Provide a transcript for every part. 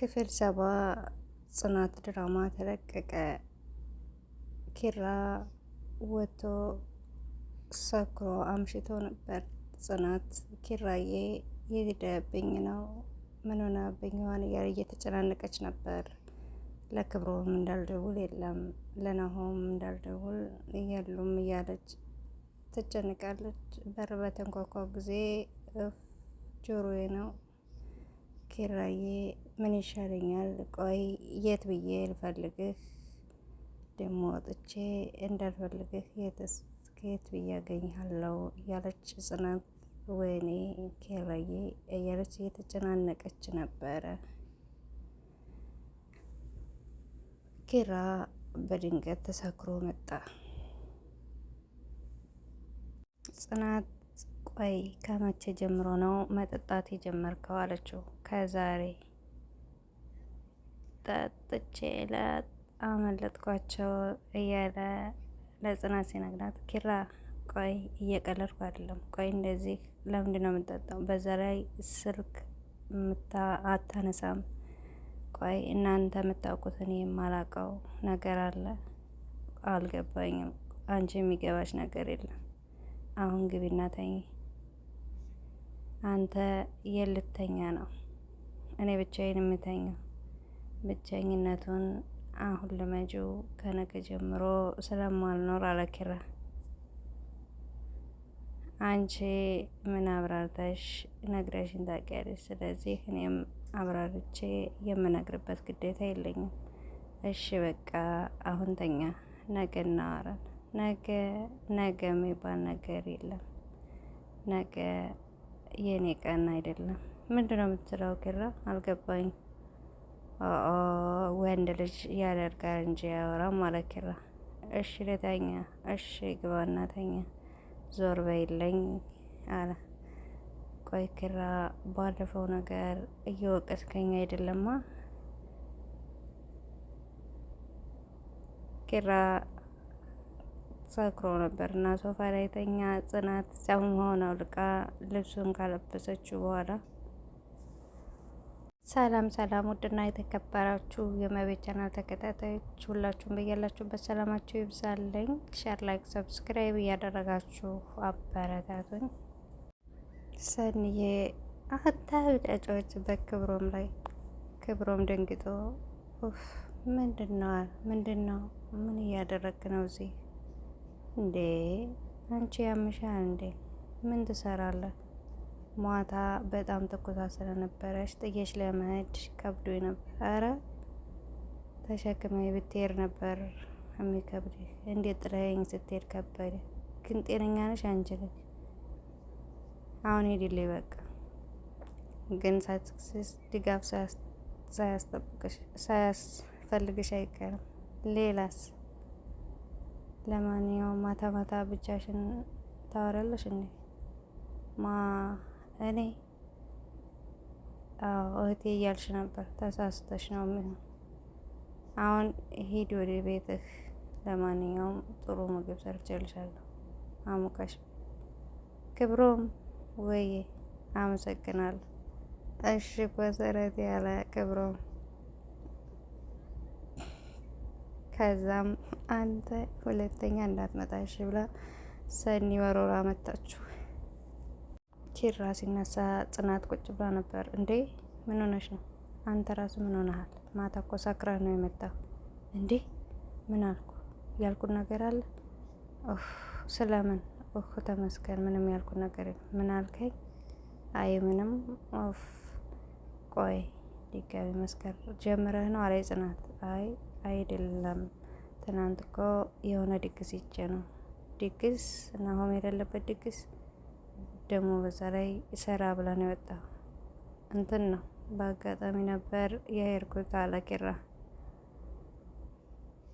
ክፍል 70 ጽናት ድራማ ተለቀቀ። ኪራ ወጥቶ ሰክሮ አምሽቶ ነበር። ጽናት ኪራዬ የሄደብኝ ነው ምን ሆነብኝ ይሆን እያለ እየተጨናነቀች ነበር። ለክብሮም እንዳልደውል የለም ለናሆም እንዳልደውል የሉም እያለች ትጨንቃለች። በር በተንኳኳ ጊዜ ጆሮዬ ነው። ኪራዬ ምን ይሻለኛል? ቆይ የት ብዬ ልፈልግህ? ደግሞ ወጥቼ እንዳልፈልግህ የት ብዬ አገኝሃለሁ? እያለች ጽናት ወይኔ ኪራዬ እያለች እየተጨናነቀች ነበረ። ኪራ በድንገት ተሰክሮ መጣ። ጽናት ቆይ ከመቼ ጀምሮ ነው መጠጣት የጀመርከው? አለችው። ከዛሬ ጠጥቼ አመለጥኳቸው እያለ ለጽናት ሲነግራት፣ ኪራ ቆይ እየቀለድኩ አይደለም። ቆይ እንደዚህ ለምንድን ነው የምጠጣው? በዛ ላይ ስልክ አታነሳም። ቆይ እናንተ የምታውቁት እኔ የማላውቀው ነገር አለ? አልገባኝም። አንቺ የሚገባሽ ነገር የለም። አሁን ግቢና ተኝ። አንተ የልተኛ ነው? እኔ ብቻዬን የምተኛው። ብቸኝነቱን አሁን ልመጂው ከነገ ጀምሮ ስለማልኖር አለ ኪራ። አንቺ ምን አብራርተሽ ነግረሽን ታውቂያለሽ? ስለዚህ እኔም አብራርቼ የምነግርበት ግዴታ የለኝም። እሺ በቃ አሁን ተኛ፣ ነገ እናወራለን። ነገ የሚባል ነገር የለም። ነገ የኔ ቀን አይደለም። ምንድነው የምትለው ኪራ? አልገባኝ። ወንድ ልጅ ያደርጋል እንጂ ያወራም ማለት ኪራ። እሺ ልተኛ። እሺ ግባና ተኛ። ዞር በይለኝ አለ። ቆይ ኪራ ባለፈው ነገር እየወቀስከኝ አይደለማ? ኪራ ሰክሮ ነበር እና ሶፋ ላይ ተኛ። ጽናት ጫማውን አውልቃ ልብሱን ካለበሰችው በኋላ ሰላም ሰላም፣ ውድና የተከበራችሁ የመቤት ቻናል ተከታታዮች ሁላችሁም በያላችሁበት ሰላማችሁ ይብዛልኝ። ሼር፣ ላይክ፣ ሰብስክራይብ እያደረጋችሁ አበረታቱኝ። ሰንዬ አታብጫጮች በክብሮም ላይ ክብሮም ደንግጦ ምንድን ነው? ምን እያደረግ ነው እዚህ? እንዴ አንቺ ያምሻል እንዴ? ምን ትሰራለህ? ማታ በጣም ትኩሳት ስለነበረች ጥዬሽ ለመሄድ ከብዶ ነበር። አረ ተሸክመኝ ብትሄድ ነበር የሚከብድ። እንዴት ጥለኸኝ ስትሄድ ከበደ? ግን ጤነኛ ነሽ አንቺ ልጅ? አሁን ሄድልኝ በቃ። ግን ድጋፍ ሳያስፈልግሽ አይቀርም። ሌላስ? ለማንኛውም ማታ ማታ ብቻሽን ታወራለሽ እንዴ? እኔ እህቴ እያልሽ ነበር። ተሳስተሽ ነው የሚሆን። አሁን ሂድ ወደ ቤትህ። ለማንኛውም ጥሩ ምግብ ሰርቼልሻለሁ አሙቀሽ። ክብሮም ወይ አመሰግናለሁ። እሺ ኮሰረት ያለ ክብሮም። ከዛም አንተ ሁለተኛ እንዳትመጣሽ ብላ ሰኒ ወሮራ መታችሁ። ኪራ ሲነሳ ጽናት ቁጭ ብላ ነበር። እንዴ ምን ሆነሽ ነው? አንተ ራሱ ምን ሆነሃል? ማታ እኮ ሰክረህ ነው የመጣው። እንዴ ምን አልኩ? ያልኩት ነገር አለ? ስለምን? ተመስገን ምንም ያልኩት ነገር የለም። ምን አልከኝ? አይ ምንም። ቆይ ድጋሚ መስከር ጀምረህ ነው አለ ጽናት። አይ አይደለም፣ ትናንት እኮ የሆነ ድግስ ይቼ ነው። ድግስ? ናሆም የሌለበት ድግስ ደግሞ በዛ ላይ ሰራ ብላ ነው የወጣው። እንትን ነው በአጋጣሚ ነበር የሄድኩት አለ ኪራ።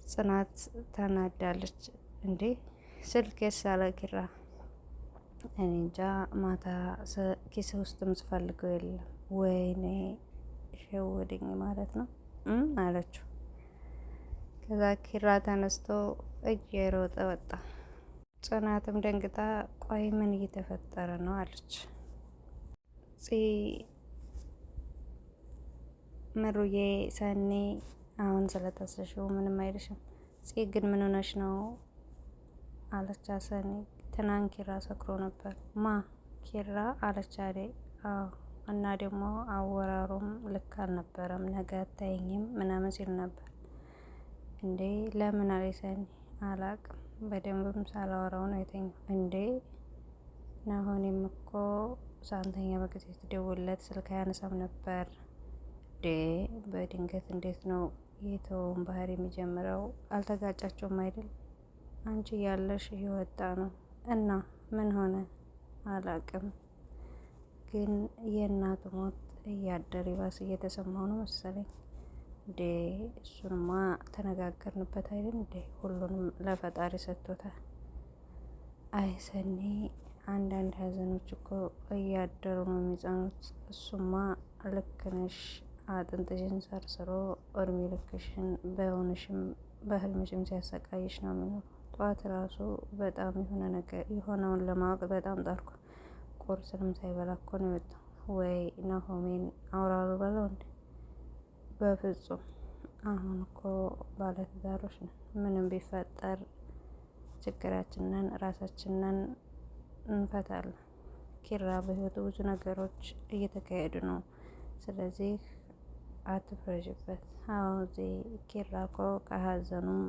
ጽናት ተናዳለች። እንዴ ስልኬስ አለ ኪራ። እኔ እንጃ ማታ ኪስ ውስጥ ምስፈልገው የለም። ወይኔ ሸወደኝ ማለት ነው አለችው። ከዛ ኪራ ተነስቶ እየሮጠ ወጣ። ጽናትም ደንግጣ ቆይ ምን እየተፈጠረ ነው አለች። ምሩዬ ሰኒ አሁን ስለተሰሽው ምንም አይልሽም። ጽጌ ግን ምን ሆነሽ ነው አለቻ ሰኒ። ትናንት ኪራ ሰክሮ ነበር። ማ ኪራ አለች አደይ። አዎ እና ደግሞ አወራሩም ልክ አልነበረም። ነገ አታይኝም ምናምን ሲል ነበር። እንዴ ለምን አለች ሰኒ። አላቅም በደንብም ሳላወራው ነው የተኛው። እንዴ ናሆኔም እኮ ሳንተኛ በጊዜ ትደውልለት ስልክ አያነሳም ነበር። ዴ በድንገት እንዴት ነው የተወውን ባህሪ የሚጀምረው? አልተጋጫቸውም አይደል? አንቺ ያለሽ እየወጣ ነው እና ምን ሆነ አላቅም፣ ግን የእናቱ ሞት እያደር ይባስ እየተሰማው ነው መሰለኝ። እንዴ እሱንማ ተነጋገርንበት አይደል እንዴ? ሁሉንም ለፈጣሪ ሰጥቶታል። አይ ሰኒ፣ አንዳንድ ሀዘኖች እኮ እያደሩ ነው የሚጸኑት። እሱማ ልክ ነሽ። አጥንትሽን ሰርስሮ እድሜ ልክሽን በሆንሽም በህልምሽም ሲያሰቃይሽ ነው የሚኖሩ። ጠዋት ራሱ በጣም የሆነ ነገር የሆነውን ለማወቅ በጣም ጣርኩ። ቁርስንም ሳይበላ እኮ ነው የወጣው። ወይ ናሆሜን አውራሩ በለው እንዴ? በፍጹም አሁን እኮ ባለትዳሮች ነን። ምንም ቢፈጠር ችግራችንን ራሳችንን እንፈታለን። ኪራ በህይወቱ ብዙ ነገሮች እየተካሄዱ ነው። ስለዚህ አትፍረጅበት። አዎ እዚህ ኪራ እኮ ከሀዘኑም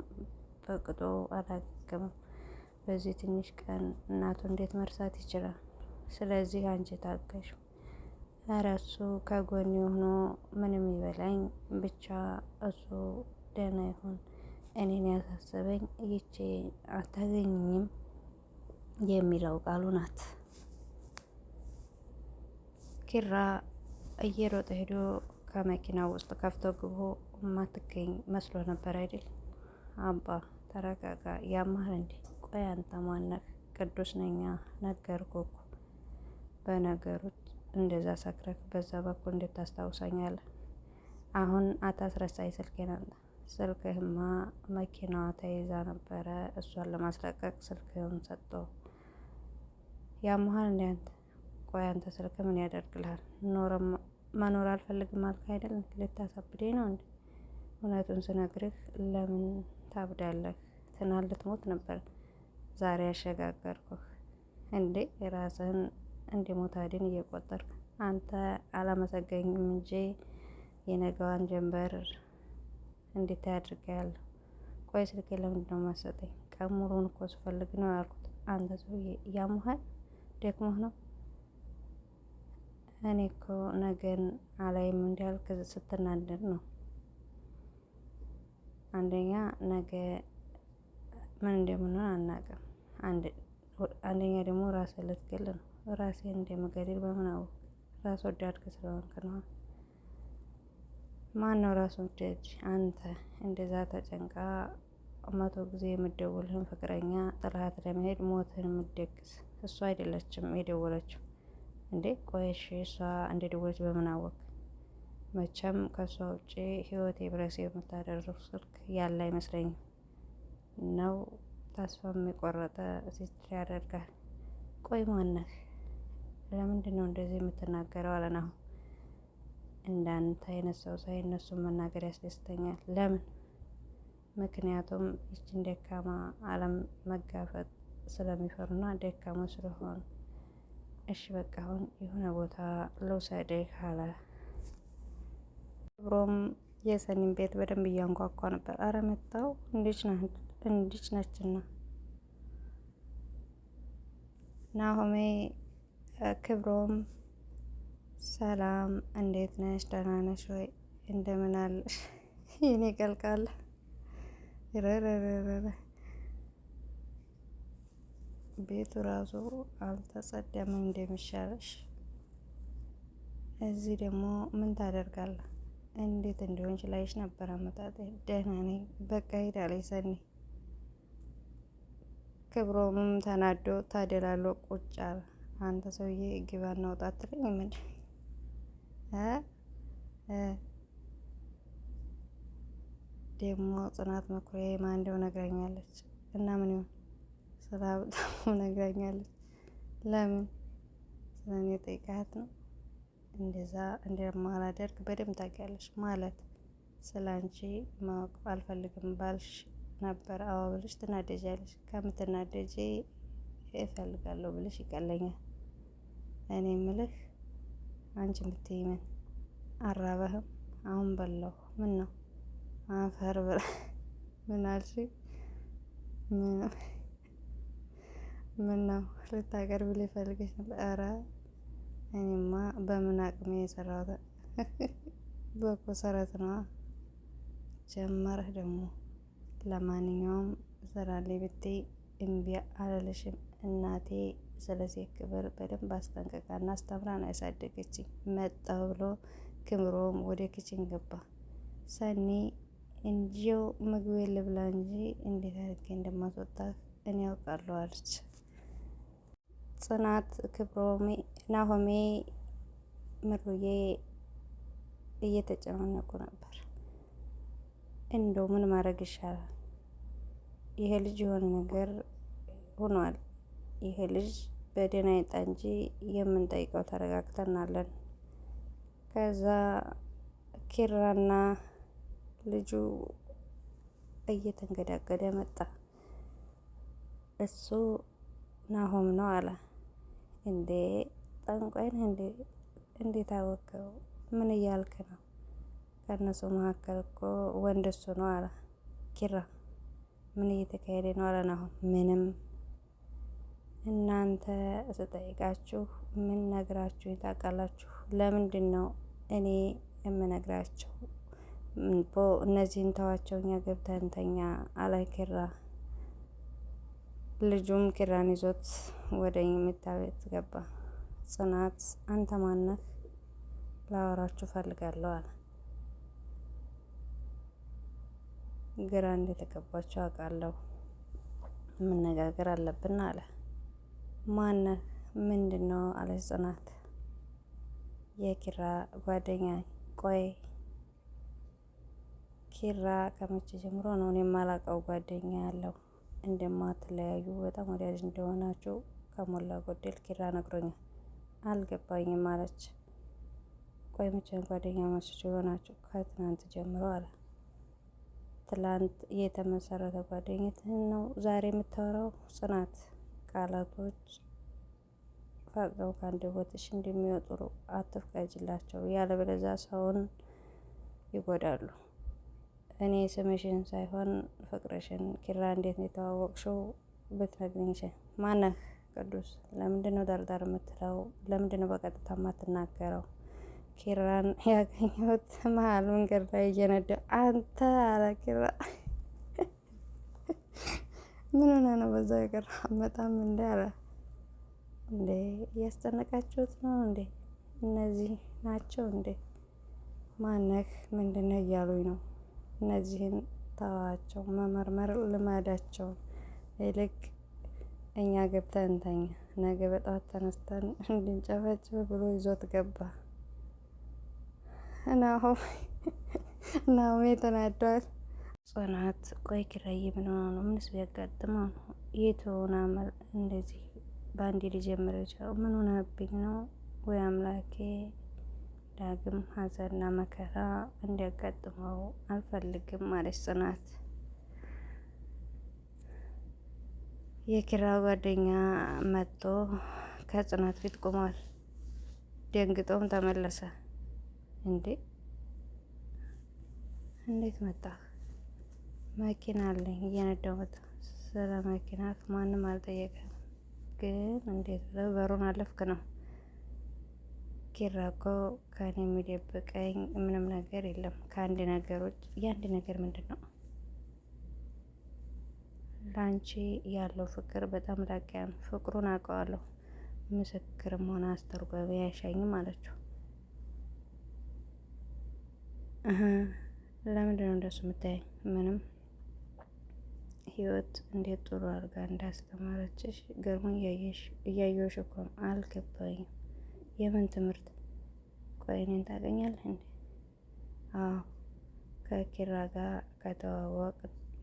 በቅጦ አላገገምም። በዚህ ትንሽ ቀን እናቱ እንዴት መርሳት ይችላል? ስለዚህ አንቺ ታገሹ። ኧረ እሱ ከጎን ሆኖ ምንም ይበላኝ ብቻ እሱ ደህና ይሁን። እኔን ያሳሰበኝ ይቼ አታገኝም የሚለው ቃሉ ናት። ኪራ እየሮጠ ሄዶ ከመኪናው ውስጥ ከፍቶ ግቦ ማትገኝ መስሎ ነበር አይደል? አባ ተረጋጋ፣ ያማል እንዴ? ቆይ አንተ ማነህ? ቅዱስ ነኛ ነገርኩህ እኮ። በነገሮች እንደዛ ሰክረክ በዛ በኩል እንዴት ታስታውሳኛለህ? አሁን አታስረሳይ ስልኬን አለ። ስልክህማ መኪናዋ ተይዛ ነበረ። እሷን ለማስለቀቅ ስልክህን ሰጠው። ያማል እንዴ አንተ? ቆይ አንተ ስልክ ምን ያደርግልሃል? መኖር አልፈልግም አልክ አይደል? ልታሳብደኝ ነው እንዴ? እውነቱን ስነግርህ ለምን ታብዳለህ? ትናንት ልትሞት ነበር፣ ዛሬ ያሸጋገርኩህ። እንዴ የራስህን እንደ ሞት አድን እየቆጠርክ አንተ አላመሰገኝም እንጂ የነገዋን ጀንበር እንዴት አድርጌያለሁ። ቆይ ስልኬ ለምንድን ነው የማትሰጠኝ? ቀን ሙሉውን እኮ ስፈልግ ነው ያልኩት። አንተ ሰውዬ ያሙሃል? ደክሞህ ነው? እኔ እኮ ነገን አላይም እንዳልክ ስትናደድ ነው። አንደኛ ነገ ምን እንደምንሆን አናውቅም። አንደኛ ደግሞ ራስህ ልትገል ነው። ራሴን እንደምገድል በምን አወቅ? ራስ ወዳድክ ስለሆንክ ነው። ማን ነው ራስ ወዳድ? አንተ እንደዛ ተጨንቃ 100 ጊዜ የምትደውልህን ፍቅረኛ ጥላት ለመሄድ ሞትህን የምትደግስ እሷ አይደለችም የደወለችው እንዴ? ቆይሽ እሷ እንደደወለች በምን አወቅ? መቼም ከእሷ ውጭ ህይወቴ ብረሴ የምታደርሰው ስልክ ያለ አይመስለኝም። ነው ተስፋ የቆረጠ ሲስትር ያደርጋል። ቆይ ማነህ? ለምንድን ነው እንደዚህ የምትናገረው? አለናሁ እንዳንተ አይነት ሰው ሳይ እነሱን መናገር ያስደስተኛል። ለምን? ምክንያቱም ይችን ደካማ አለም መጋፈጥ ስለሚፈሩና ደካማ ስለሆኑ። እሺ በቃ አሁን የሆነ ቦታ ልውሰድህ አለ። ክብሮም የሰኒን ቤት በደንብ እያንኳኳ ነበር። አረ መጣው እንዲች ነችና ናሆሜ። ክብሮም ሰላም፣ እንዴት ነሽ? ደህና ነሽ ወይ? እንደምን አለሽ የኔ ቀልቃለ? ረረረረ ቤቱ ራሱ አልተጸዳም እንደሚሻለሽ። እዚህ ደግሞ ምን ታደርጋለህ? እንዴት እንደሆንሽ ላይሽ ነበር አመጣጤ። ደህና ነኝ በቃ ሄዳለች ሰኒ። ክብሮምም ተናዶ ታደላሎ ቁጭ አለ። አንተ ሰውዬ ግባ እናውጣ አትለኝ ምን? ደግሞ ጽናት መኩሪያ ማን እንደው ነግራኛለች። እና ምን ይሆን ስራ በጣም ነግራኛለች። ለምን ስለኔ ጠይቃት ነው እንደዛ እንደማላደርግ በደንብ ታውቂያለሽ። ማለት ስለ አንቺ ማወቅ አልፈልግም ባልሽ ነበር። አዎ ብልሽ ትናደጃለሽ። ከምትናደጂ እፈልጋለሁ ብልሽ ይቀለኛል። እኔ ምልህ አንቺ ብትይ ምን አራበህም? አሁን በላሁ። ምን ነው አፈር ብላ ምን አልሽ? ምን ነው ልታቀርቢልኝ ፈልገሽ ነበር? ኧረ እኔማ በምን አቅሜ የሰራሁት በኮሰረት ነዋ። ጀመረህ ደግሞ። ለማንኛውም ስራልኝ ብትይ እምቢ አልልሽም። እናቴ ስለ ሴት ክብር በደንብ አስጠንቅቃና አስተምራ ነው ያሳደገችኝ። መጣሁ ብሎ ክምሮም ወደ ኪችን ገባ። ሰኒ እንጂው ምግቤን ልብላ እንጂ እንዴት አድርጌ እንደማስወጣህ እኔ ያውቃለሁ አለች። ጽናት፣ ክብሮሜ፣ ናሆሜ፣ ምሩዬ እየተጨናነቁ ነበር። እንደው ምን ማድረግ ይሻላል? ይሄ ልጅ የሆነ ነገር ሆኗል። ይሄ ልጅ በደህና ይጣ እንጂ የምንጠይቀው ተረጋግተናለን። ከዛ ኪራና ልጁ እየተንገዳገደ መጣ። እሱ ናሆም ነው አለ። እንዴ ጠንቋይ ነህ እንዴ? እንዴት አወቀው? ምን እያልክ ነው? ከእነሱ መካከል እኮ ወንድ እሱ ነው አለ ኪራ። ምን እየተካሄደ ነው አለ ናሆም። ምንም። እናንተ ስጠይቃችሁ ምን ነግራችሁ ታውቃላችሁ? ለምንድን ነው እኔ የምነግራቸው? እነዚህን ተዋቸው፣ እኛ ገብተን እንተኛ አለ ኪራ። ልጁም ኪራን ይዞት ወደ መኝታ ቤት ገባ። ጽናት አንተ ማነህ? ላወራችሁ ፈልጋለሁ አለ። ግራ እንደተገባችሁ አውቃለሁ፣ መነጋገር አለብን አለ። ማነህ? ምንድን ነው አለች ጽናት። የኪራ ጓደኛ። ቆይ ኪራ ከመቼ ጀምሮ ነው እኔ የማላውቀው ጓደኛ ያለው? እንደማትለያዩ በጣም ወዳጅ እንደሆናችሁ ከሞላ ጎደል ኪራ ነግሮኛል። አልገባኝም አለች። ቆይ መቼ ጓደኛ ማቾች የሆናችሁ? ከትናንት ጀምሮ አለ። ትላንት የተመሰረተ ጓደኝነትህን ነው ዛሬ የምታወራው? ጽናት ቃላቶች ፈጥነው ከአንደበትሽ እንደሚወጡ አትፍቀጂላቸው፣ ያለበለዚያ ሰውን ይጎዳሉ። እኔ ስምሽን ሳይሆን ፍቅርሽን ኪራ እንዴት ነው የተዋወቅሽው ብትነግሪኝ። ማነህ? ቅዱስ። ለምንድን ነው ዳርዳር የምትለው? ለምንድን ነው በቀጥታ የማትናገረው? ኪራን ያገኘሁት መሀል መንገድ ላይ እየነዳ። አንተ አለ ኪራ። ምን ሆነ ነው በዛ ነገር አመጣም እንዴ አለ። እንዴ እያስጨነቃችሁት ነው እንዴ? እነዚህ ናቸው እንዴ? ማነህ? ምንድነው እያሉኝ ነው። እነዚህን ተዋቸው፣ መመርመር ልማዳቸው። ይልቅ እኛ ገብተን እንተኛ፣ ነገ በጠዋት ተነስተን እንድንጨፈጭፍ ብሎ ይዞት ገባ። ናሆሜ ተናዷል። ጽናት ቆይ ኪራዬ ምን ሆነ ነው? ምንስ ቢያጋጥመው ነው? የትሆነ አመል እንደዚህ በአንዴ ሊጀምር ይችላል? ምን ሆነብኝ ነው? ወይ አምላኬ፣ ዳግም ሀዘንና መከራ እንዲያጋጥመው አልፈልግም አለች ጽናት። የኪራ ጓደኛ መጥቶ ከጽናት ፊት ቆሟል። ደንግጦም ተመለሰ። እንዴ እንዴት መጣ? መኪና አለኝ እየነዳው መጣ። ስለ መኪና ማንም አልጠየቀም፣ ግን እንዴት ብለህ በሩን አለፍክ ነው? ኪራ እኮ ከኔ የሚደብቀኝ ምንም ነገር የለም ከአንድ ነገር ውጭ። የአንድ ነገር ምንድን ነው? ለአንቺ ያለው ፍቅር በጣም ላቅ ያለ ነው። ፍቅሩን አውቀዋለሁ፣ ምስክርም ሆነ አስተርጓሚ አይሻኝም አለችው። ለምንድን ነው እንደሱ የምታየኝ? ምንም ህይወት እንዴት ጥሩ አድርጋ እንዳስተማረችሽ ገርሞ እያየሁሽ እኮ ነው። አልገባኝም። የምን ትምህርት? ቆይ እኔን ታገኛለህ እንዴ? አዎ ከኪራ ጋር ከተዋወቅ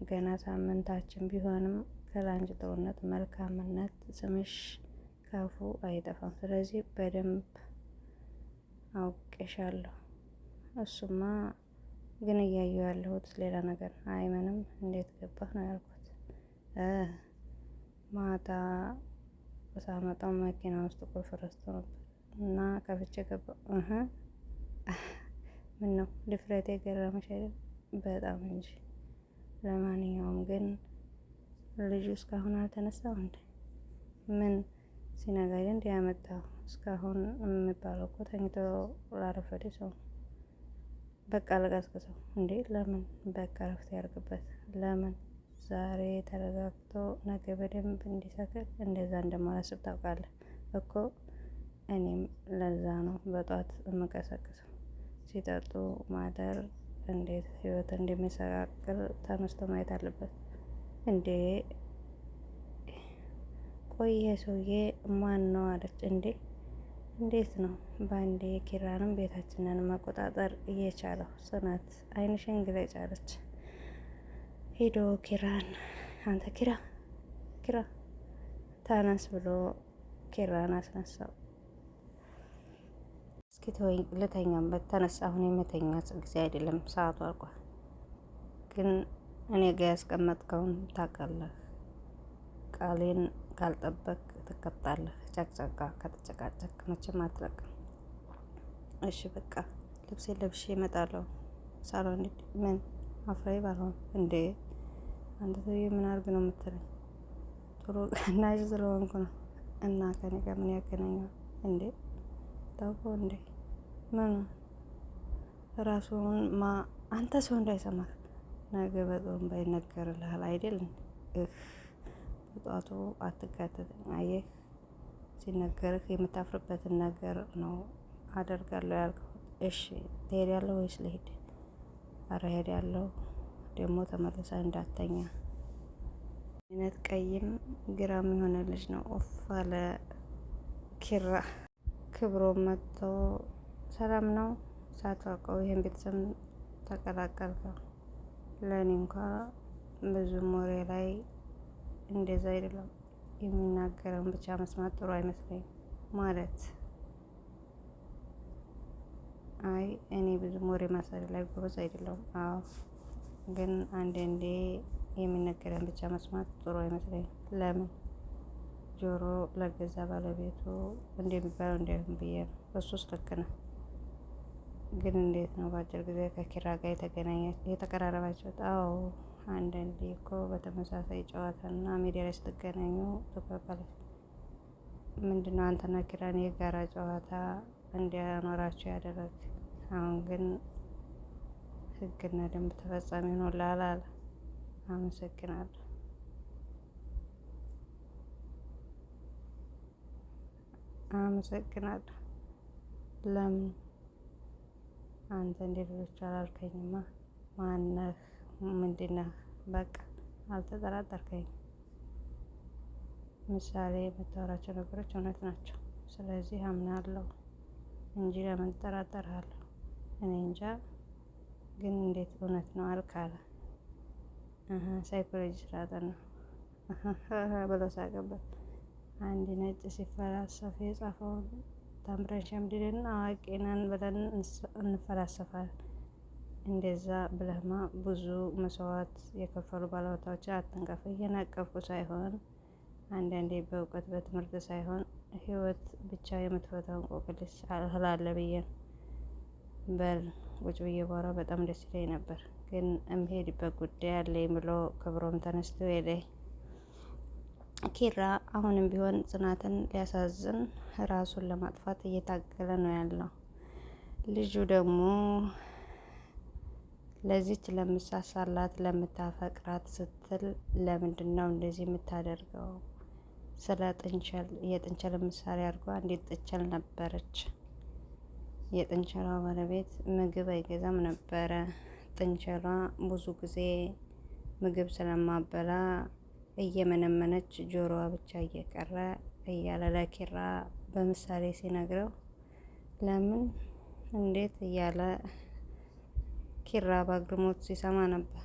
ገና ሳምንታችን ቢሆንም ከላንቺ ጥሩነት፣ መልካምነት ስምሽ ካፉ አይጠፋም። ስለዚህ በደንብ አውቄሻለሁ። እሱማ ግን እያየሁ ያለሁት ሌላ ነገር። አይ ምንም። እንዴት ገባህ ነው ያልኩት። ማታ ሳመጣው መኪና ውስጥ ቁልፍ ረስቶ ነበር እና ከፍቼ ገባሁ። ምን ነው ድፍረቴ ገረመሽ አይደል? በጣም እንጂ። ለማንኛውም ግን ልጁ እስካሁን አልተነሳም እንዴ? ምን ሲነጋ እንዲ ያመጣው? እስካሁን የሚባለው እኮ ተኝቶ ላረፈደ ሰው ነው። በቃ ልቀስቅሰው እንዴ? ለምን? በቃ ረፍት ያርግበት። ለምን? ዛሬ ተረጋግቶ ነገ በደንብ እንዲሰክር እንደዛ እንደማላስብ ታውቃለህ እኮ። እኔም ለዛ ነው በጧት የምቀሰቅሰው። ሲጠጡ ማደር እንዴት ህይወት እንደሚሰቃቅል ተነስቶ ማየት አለበት እንዴ። ቆይ ይሄ ሰውዬ ማን ነው አለች እንዴ? እንዴት ነው በአንዴ ኪራንም ቤታችንን መቆጣጠር እየቻለው? ጽናት አይንሽን ግለጭ አለች። ሄዶ ኪራን አንተ ኪራ ተነስ ብሎ ኪራን አስነሳው። እስኪ ተወኝ ልተኛበት። ተነሳ። አሁን የመተኛት ጊዜ አይደለም፣ ሰዓቱ አልቋል። ግን እኔ ጋ ያስቀመጥከውን ታውቃለህ። ቃሌን ካልጠበቅ ትቀጣለህ። ጨቅጨቃ ከተጨቃጨቅ መቼም አትለቅም። እሺ በቃ ልብሴን ለብሼ እመጣለሁ። ሳሎን ምን አፍራይ ባልሆን እንዴ? አንተ ሰውዬ ምን አድርግ ነው የምትለኝ? ጥሩ ቀናሽ ስለሆንኩ ነው። እና ከኔ ጋር ምን ያገናኘዋል እንዴ? ታውቀው እንዴ? ምን ራሱን አንተ ሰው እንዳይሰማህ ነገ በጦም ባይነገርልሃል አይደል? በጧቱ አትጋተተኝ። አየህ፣ ሲነገርህ የምታፍርበትን ነገር ነው አደርጋለሁ ያልከው። እሺ ትሄዳለህ ወይስ ልሂድ? አረ ሄዳለሁ። ደግሞ ተመልሳ እንዳተኛ አይነት ቀይም ግራም የሆነ ልጅ ነው። ኦፍ አለ ኪራ። ክብሮም መጥቶ ሰላም ነው? ሳታውቀው ይሄን ቤተሰብ ተቀላቀልከው? ለእኔ እንኳ ብዙም ወሬ ላይ እንደዛ አይደለም። የሚናገረውን ብቻ መስማት ጥሩ አይመስለኝም። ማለት አይ እኔ ብዙም ወሬ ማሳደድ ላይ ጎበዝ አይደለሁም። አዎ ግን አንዳንዴ የሚነገረን ብቻ መስማት ጥሩ አይመስለኝም። ለምን? ጆሮ ለገዛ ባለቤቱ እንደሚባለው እንዳይሆን ብዬ ነው። እሱስ ልክ ነህ። ግን እንዴት ነው በአጭር ጊዜ ከኪራ ጋር የተቀራረባችሁት? አዎ አንዳንዴ እኮ በተመሳሳይ ጨዋታና ሚዲያ ላይ ስትገናኙ ትግባባላችሁ። ምንድነው አንተና ኪራን የጋራ ጨዋታ እንዲያኖራችሁ ያደረግ? አሁን ግን ህግና ደንብ ተፈጻሚ ሆኖልሃል አለ። አመሰግናለሁ። ለምን? አንተ እንደ ሌሎቹ አላልከኝማ። ማነህ? ምንድነህ? በቃ አልተጠራጠርከኝም። ምሳሌ የምታወራቸው ነገሮች እውነት ናቸው። ስለዚህ አምናለሁ እንጂ ለምን እጠራጠርሃለሁ? እኔ እንጃ። ግን እንዴት እውነት ነው አልክ አለ። ሳይኮሎጂ ስላጠና ብሎ ሳቀበት። አንድ ነጭ ሲፈላሰፍ የጻፈውን ተምረን ሸምድደን አዋቂ ነን ብለን እንፈላሰፋለን። እንደዛ ብለህማ ብዙ መስዋዕት የከፈሉ ባለውለታዎችን አትንቀፍ። እየነቀፍኩ ሳይሆን አንዳንዴ በእውቀት በትምህርት ሳይሆን ህይወት ብቻ የምትፈታው እንቆቅልሽ ስላለ ብዬ ነው። በል ቁጭ ብዬ ባወራ በጣም ደስ ይለኝ ነበር፣ ግን እምሄድበት ጉዳይ አለኝ ብሎ ክብሮም ተነስቶ ሄደ። ኪራ አሁንም ቢሆን ጽናትን ሊያሳዝን ራሱን ለማጥፋት እየታገለ ነው ያለው። ልጁ ደግሞ ለዚች ለምሳሳላት ለምታፈቅራት ስትል ለምንድን ነው እንደዚህ የምታደርገው? ስለ ጥንቸል የጥንቸል ምሳሌ አድርጓ እንዴት ጥንቸል ነበረች። የጥንቸሏ ባለቤት ምግብ አይገዛም ነበረ። ጥንቸሏ ብዙ ጊዜ ምግብ ስለማበላ እየመነመነች ጆሮዋ ብቻ እየቀረ እያለ ለኪራ በምሳሌ ሲነግረው ለምን እንዴት እያለ ኪራ በአግርሞት ሲሰማ ነበር።